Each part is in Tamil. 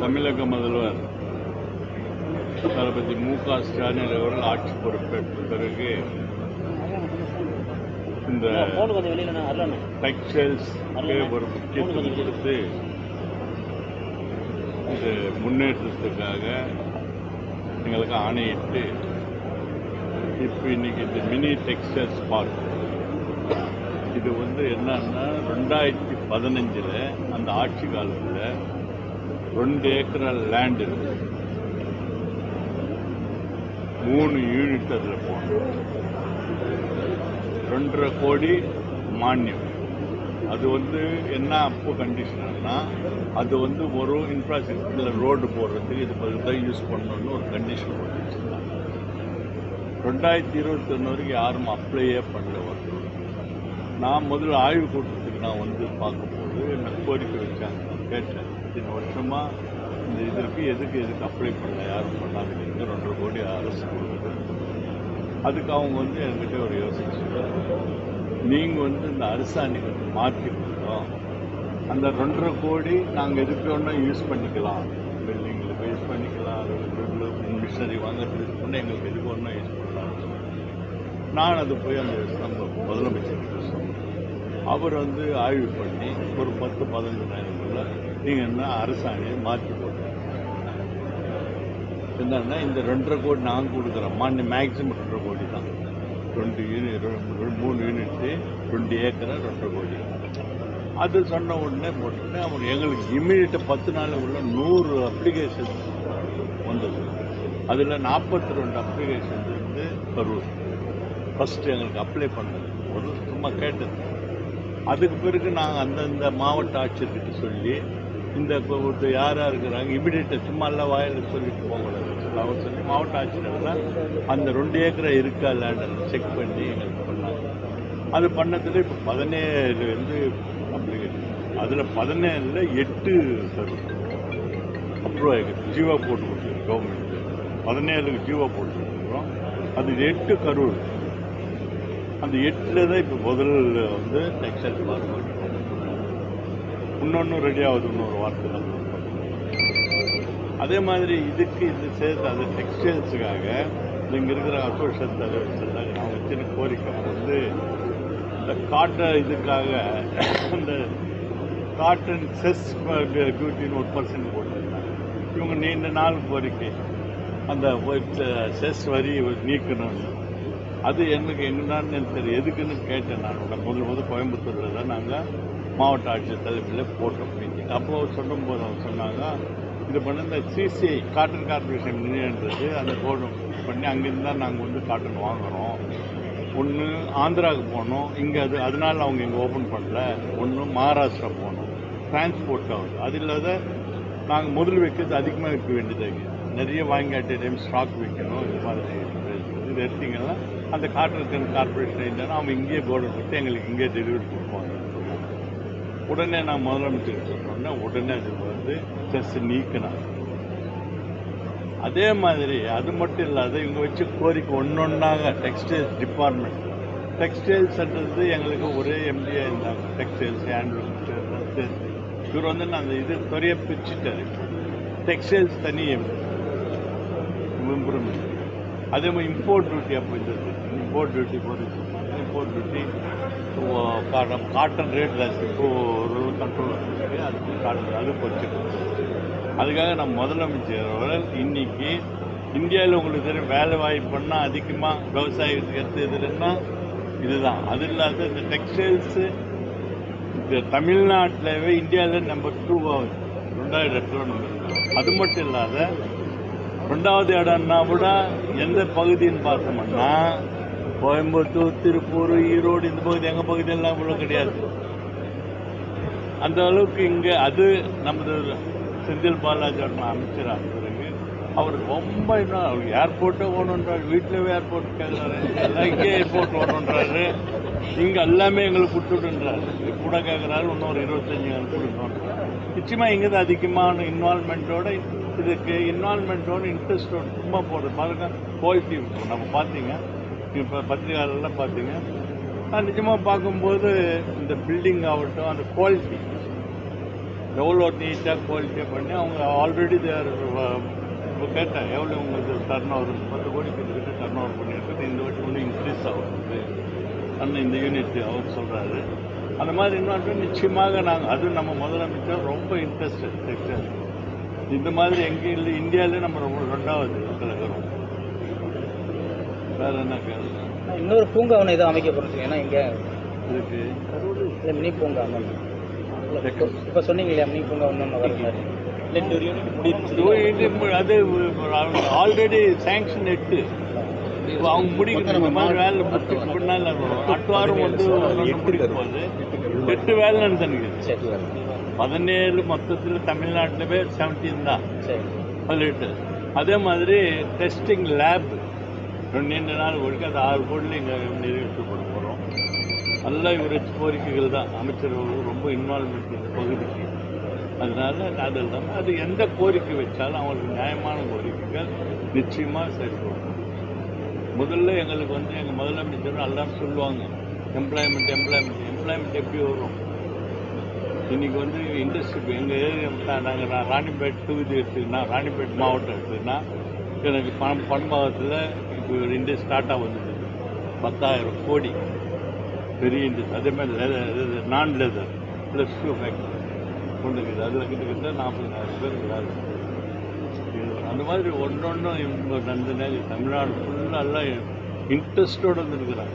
தமிழக முதல்வர் தளபதி மு.க. ஸ்டாலின் அவர்கள் ஆட்சி பொறுப்பேற்ற பிறகு இந்த டெக்ஸ்டைல்ஸ் ஒரு முக்கியத்துவம் கொடுத்து இந்த முன்னேற்றத்துக்காக எங்களுக்கு ஆணையிட்டு இப்போ இன்னைக்கு இந்த மினி டெக்ஸ்டைல்ஸ் பார்க் இது என்னன்னா 2015 அந்த ஆட்சி காலத்தில் 2 ஏக்கர் லேண்ட் இருக்கு, 3 யூனிட் அதில் போனோம், 2.5 கோடி மானியம். அது என்ன அப்போ கண்டிஷன்னா அது ஒரு இன்ஃப்ராஸ்ட்ரக்சரில் ரோடு போடுறதுக்கு இது தான் யூஸ் பண்ணணும்னு ஒரு கண்டிஷன் போட்டு வச்சுருந்தாங்க. 2021 வரைக்கும் யாரும் அப்ளையே பண்ணல. நான் முதல்ல ஆய்வு கூட்டத்துக்கு நான் பார்க்கும்போது என்ன கோரிக்கை வச்சாங்க. நான் கேட்டேன், இத்தனை வருஷமாக இந்த எதுக்கு அப்ளை பண்ணல, யாரும் பண்ணாதீங்க, 2.5 கோடி அரசு கொடுக்குது. அதுக்கு அவங்க என்கிட்ட ஒரு யோசனை சொல்லுவாங்க, நீங்கள் இந்த அரசாணை மாற்றி கொடுத்தோம், அந்த 2.5 கோடி நாங்கள் எதுக்கு ஒன்றா யூஸ் பண்ணிக்கலாம், பில்டிங்கில் யூஸ் பண்ணிக்கலாம், மிஷினரி வாங்கிறது யூஸ் பண்ணால் எங்களுக்கு எதுக்கு ஒன்றா யூஸ் பண்ணலாம். நான் அது போய் அந்த நம்ம முதலமைச்சர்கிட்ட சொன்னேன். அவர் ஆய்வு பண்ணி ஒரு 10-15 நேரத்தில் நீங்கள் அரசாணையை மாற்றி போட்டாங்க. என்னன்னா இந்த 2.5 கோடி நாங்கள் கொடுக்குறோம், மேக்சிமம் 2.5 கோடி தான். 3 யூனிட்டு 2 ஏக்கரை 2.5 கோடி. அது சொன்ன உடனே போட்டுட்டு அவர் எங்களுக்கு இம்மீடியட்டாக 10 நாள் உள்ள 100 அப்ளிகேஷன் வந்தது. அதில் 42 அப்ளிகேஷன் கரூர் ஃபஸ்ட்டு எங்களுக்கு அப்ளை பண்ணது. ஒரு சும்மா கேட்டது. அதுக்கு பிறகு நாங்கள் அந்தந்த மாவட்ட ஆட்சியர்கிட்ட சொல்லி இந்த யார் இருக்கிறாங்க இமீடியட்டாக சும்மா எல்லாம் வாயில் சொல்லிட்டு போகக்கூடாது. அவர் சொல்லி மாவட்ட ஆட்சியர்லாம் அந்த 2 ஏக்கரை இருக்கா லேண்ட் செக் பண்ணி எங்களுக்கு பண்ணாங்க. அது பண்ணதில் இப்போ 17 அப்ளிகேஷன். அதில் 17ல் 8 அப்ரூவ் ஆகிருக்கு, ஜீவா போட்டு கொடுத்துருக்கு கவர்மெண்ட்டு. 17க்கு ஜீவா போட்டு கொடுத்துருக்குறோம். அது 8 கரூர். அந்த 8ல் தான் இப்போ முதல் டெக்ஸ்டைல் பார்க். இன்னொன்று ரெடி ஆகுது, இன்னொரு வார்த்தை தான். அதே மாதிரி இதுக்கு இது சேர்த்து அது டெக்ஸ்டைல்ஸுக்காக இங்கே இருக்கிற அசோசியேஷன் தலைவர் நான் வச்சுன்னு கோரிக்கை இந்த காட்டன் இதுக்காக அந்த காட்டன் செஸ் டியூட்டின்னு 1% போட்டிருந்தாங்க. இவங்க நீண்ட நாள் கோரிக்கை அந்த செஸ் வரி நீக்கணும்னு. அது எனக்கு எங்கன்னு தெரியும், எதுக்குன்னு கேட்டேன். நான் முதல் கோயம்புத்தூரில் தான் நாங்கள் மாவட்ட ஆட்சியர் தலைமையில் போட்டோம் மீட்டிங். அப்போ சொல்லும்போது அவங்க சொன்னாங்க, இது இந்த சிசிஐ காட்டன் கார்பரேஷன் யூனியன்றது அந்த போர்டு பண்ணி அங்கேருந்து தான் நாங்கள் காட்டன் வாங்குகிறோம். ஒன்று ஆந்திராவுக்கு போனோம், இங்கே அதனால அவங்க இங்கே ஓப்பன் பண்ணல. ஒன்று மகாராஷ்டிரா போனோம், டிரான்ஸ்போர்ட் ஆகுது. அது இல்லாத நாங்கள் முதல் வைக்கிறது அதிகமாக விற்க வேண்டியதாக, நிறைய வாங்கி டைம் ஸ்டாக் விற்கணும். இது மாதிரி இது எடுத்திங்கன்னா அந்த காட்டன் கார்பரேஷன் இல்லைன்னா அவங்க இங்கேயே போர்டர் கொடுத்து எங்களுக்கு இங்கே டெலிவரி கொடுப்பாங்க. உடனே நான் முதலமைச்சர் சொன்னோன்னே உடனே அது செஸ் நீக்கினாங்க. அதே மாதிரி அது மட்டும் இல்லாத இவங்க வச்சு கோரிக்கை ஒன்றொன்னாக டெக்ஸ்டைல்ஸ் டிபார்ட்மெண்ட், டெக்ஸ்டைல்ஸ்ன்றது எங்களுக்கு ஒரே எம்டியாக இருந்தாங்க. டெக்ஸ்டைல்ஸ், ஹேண்ட்லூம், இவர் நான் அந்த இது துறையை பிரிச்சுட்டாரு. டெக்ஸ்டைல்ஸ் தனி இம்ப்ரூவ்மெண்ட். அதே மாதிரி இம்போர்ட் டியூட்டி அப்போ இருந்தது. இம்போர்ட் டியூட்டி போட்டு இம்போர்ட் டியூட்டி காட்டன் ரேட் ஜாஸ்தி, இப்போ ஒரு கண்ட்ரோல் வந்துருக்கு. அதுக்கு காட்டன் அது போச்சு. அதுக்காக நம்ம முதலமைச்சர் அவர்கள் இன்னைக்கு இந்தியாவில் உங்களுக்கு தெரியும் வேலை வாய்ப்புன்னா அதிகமாக விவசாயத்துக்கு எடுத்து எதுன்னா இதுதான். அது இல்லாத இந்த டெக்ஸ்டைல்ஸு இந்த தமிழ்நாட்டிலவே இந்தியாவில் நம்பர் 2 ஆகுது, 2வது இடத்துல நம்பர். அது மட்டும் இல்லாத 2வது இடம்னா கூட எந்த பகுதின்னு பார்த்தோம்னா கோயம்புத்தூர், திருப்பூர், ஈரோடு, இந்த பகுதி எங்கள் பகுதியெல்லாம் இவ்வளோ கிடையாது. அந்த அளவுக்கு இங்கே அது நமது செந்தில் பாலாஜி அமைச்சராக பிறகு அவர் ரொம்ப இன்னும் ஏர்போர்ட்டை ஓணுன்றாரு, வீட்டிலவே ஏர்போர்ட் கேட்குறாரு, எல்லாம் இங்கே ஏர்போர்ட் ஓணுன்றாரு, இங்கே எல்லாமே எங்களுக்கு கொடுத்துடுன்றாரு. கூட கேட்குறாரு, இன்னும் ஒரு 25 எங்களுக்கு கொடுக்கணும். நிச்சயமாக இங்கே தான் அதிகமான இன்வால்மெண்ட்டோட இதுக்கு இன்வால்மெண்ட்டோட இன்ட்ரெஸ்டோட சும்மா போடுறது பாருங்க. குவாலிட்டி நம்ம பார்த்தீங்க, இப்போ பத்திரிகையாளர்லாம் பார்த்தீங்க, நிஜமாக பார்க்கும்போது இந்த பில்டிங் ஆகட்டும், அந்த குவாலிட்டி எவ்வளோ நீட்டாக குவாலிட்டியாக பண்ணி அவங்க ஆல்ரெடி தேர் கேட்டேன் எவ்வளோ உங்களுக்கு டர்ன் ஓவர் 10 கோடி கிட்ட டர்ன் ஓவர் பண்ணியிருக்குது இந்த வருஷம் இன்னும் இன்க்ரீஸ் ஆகுது அண்ணன் இந்த யூனிட் அவர் சொல்கிறாரு. அந்த மாதிரி இன்னொன்று நிச்சயமாக நாங்கள் அது நம்ம முதலமைச்சர் ரொம்ப இன்ட்ரெஸ்டட் செக்டர். இந்த மாதிரி எங்கே இல்லை இந்தியாவிலே நம்ம ரொம்ப 2வது இருக்கிறோம். வேறு என்ன கேள்வி? இன்னொரு பூங்கா ஒன்று எதுவும் அமைக்க போகிறோம். ஏன்னா இங்கே இருக்கு இல்லை மினி பூங்கா இப்போ சொன்னீங்க இல்லையா மினி பூங்கா ஒன்று வர மாதிரி அது ஆல்ரெடி சேங்ஷன் 8 இப்போ அவங்க முடிக்கணும். இந்த மாதிரி வேலை பின்னால் அட்டுவாரம் வந்து முடிக்க போகுது 8 வேலைன்னு தனிக்குது. 17 மொத்தத்தில் தமிழ்நாட்டில் 17 தான் சொல்லிட்டு. அதே மாதிரி டெஸ்டிங் லேப் 2 நாள் ஒழுக்க அது 6 கோடியில் இங்கே நிறைவேற்றப்பட போகிறோம். நல்லா இவர் கோரிக்கைகள் தான் அமைச்சர் ரொம்ப இன்வால்மெண்ட் இந்த பகுதிக்கு. அதனால அது இல்லாமல் அது எந்த கோரிக்கை வச்சாலும் அவங்களுக்கு நியாயமான கோரிக்கைகள் நிச்சயமாக செயல்படும். முதல்ல எங்களுக்கு வந்து எங்கள் முதலமைச்சர் எல்லாரும் சொல்லுவாங்க எம்ப்ளாய்மெண்ட் எப்படி வரும். இன்றைக்கி வந்து இண்டஸ்ட்ரி எங்கள் ஏரியா நாங்கள் ராணிப்பேட் இது எடுத்துக்கினா ராணிப்பேட் மாவட்டம் எடுத்துக்கினா எனக்கு பண்பாகத்தில் இப்போ இண்டஸ்ட்ரி ஸ்டார்ட் ஆகுது 10,000 கோடி பெரிய இண்டஸ்ட்ரி. அதேமாதிரி நான் லெதர் ப்ளஸ் 2 ஃபேக்ட்ரி கொண்டு இருக்குது. அதில் கிட்டத்தட்ட 40,000 பேருக்கு வேலை. அந்த மாதிரி ஒன்றொன்றும் நடந்துனே தமிழ்நாடு ஃபுல்லாக எல்லாம் இன்ட்ரெஸ்டோடு வந்துருக்குறாங்க.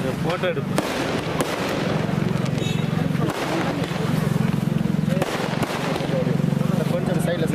ஒரு ஃபோட்டோ எடுப்பு கொஞ்சம் சைடில்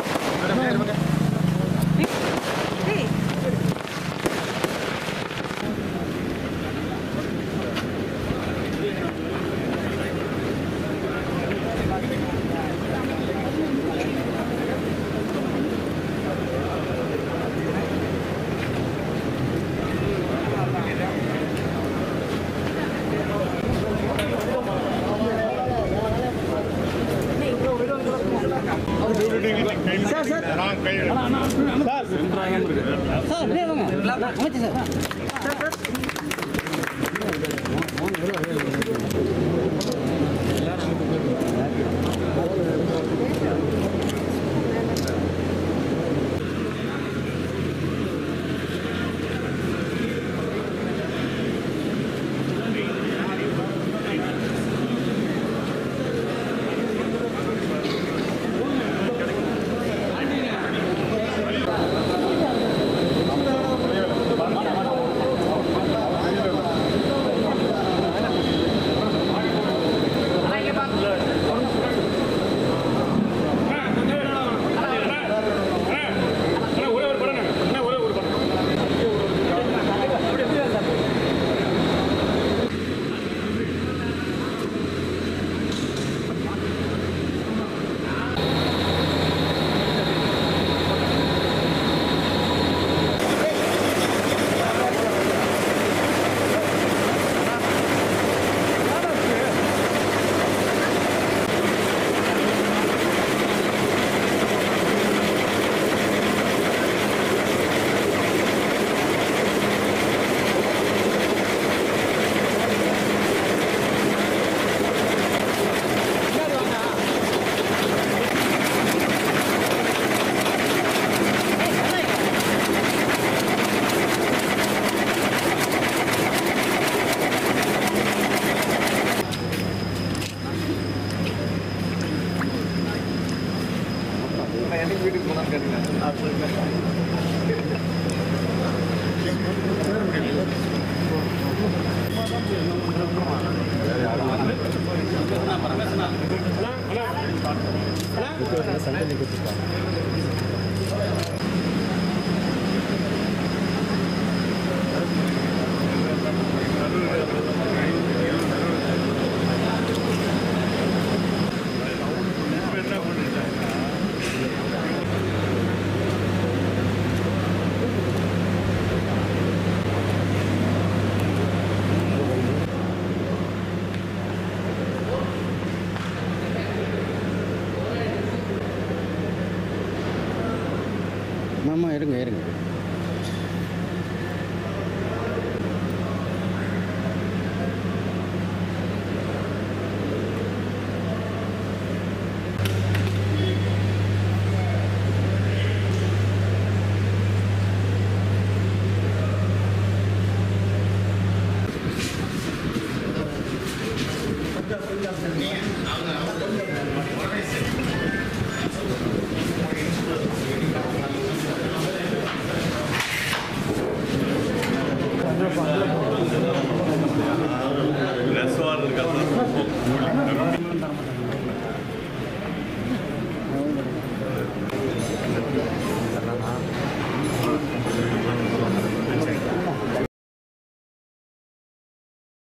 வீட்டுக்கு போனான்னு கேட்டீங்க. ஆமாம் இருங்க இருங்க. That's all.